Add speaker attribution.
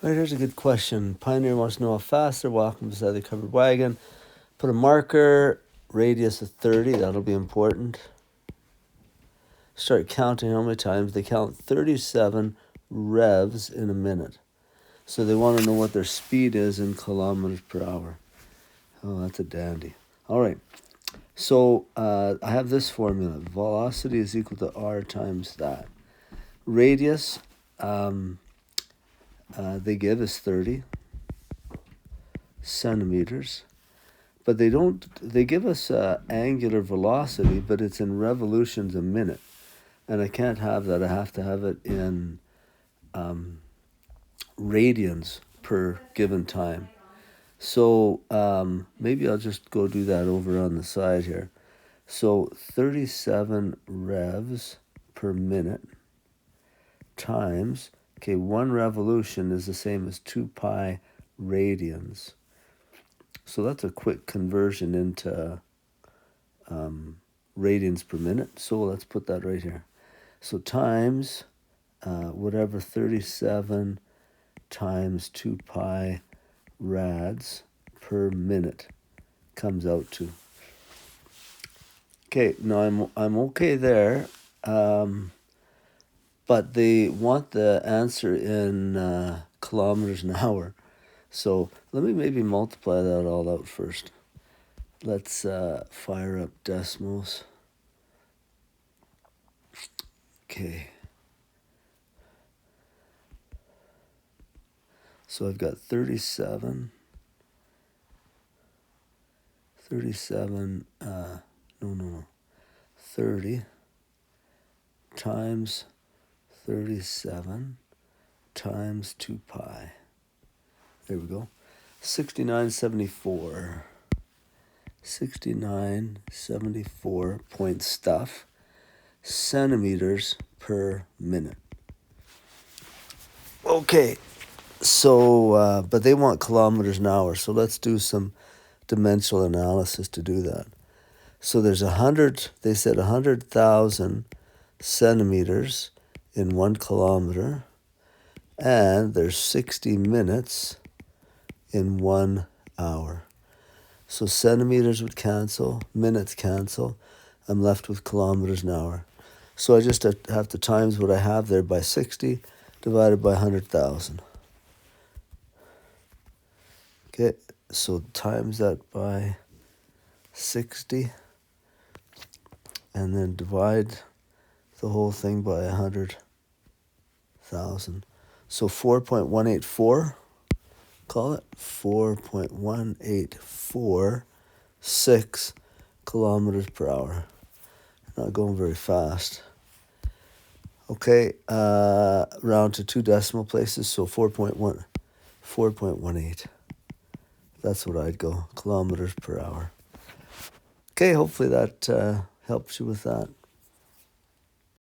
Speaker 1: All right, here's a good question. Pioneer wants to know how fast they're walking beside the covered wagon. Put a marker, radius of 30, that'll be important. Start counting how many times. They count 37 revs in a minute. So they want to know what their speed is in kilometers per hour. Oh, that's a dandy. All right. So I have this formula. Velocity is equal to r times that. Radius they give is 30 centimeters. But they give us angular velocity, but it's in revolutions a minute. And I can't have that. I have to have it in radians per given time. So maybe I'll just go do that over on the side here. So 37 revs per minute times, okay, 1 revolution is the same as 2 pi radians. So that's a quick conversion into radians per minute. So let's put that right here. So times whatever 37 times 2 pi rads per minute comes out to. Okay, now I'm okay there, but they want the answer in kilometers an hour. So let me maybe multiply that all out first. Let's fire up decimals. Okay. So I've got 37, no, 30 times 37 times 2 pi. There we go. 6974. 6974 point stuff centimeters per minute. Okay, so, but they want kilometers an hour, so let's do some dimensional analysis to do that. So there's they said 100,000 centimeters in 1 kilometer, and there's 60 minutes in 1 hour. So centimeters would cancel, minutes cancel. I'm left with kilometers an hour. So I just have to times what I have there by 60 divided by 100,000. Okay, so times that by 60 and then divide the whole thing by 100,000. So 4.184, call it 4.1846 kilometers per hour. Not going very fast. Okay, round to 2 decimal places, so 4.18. That's what I'd go, kilometers per hour. Okay, hopefully that helps you with that.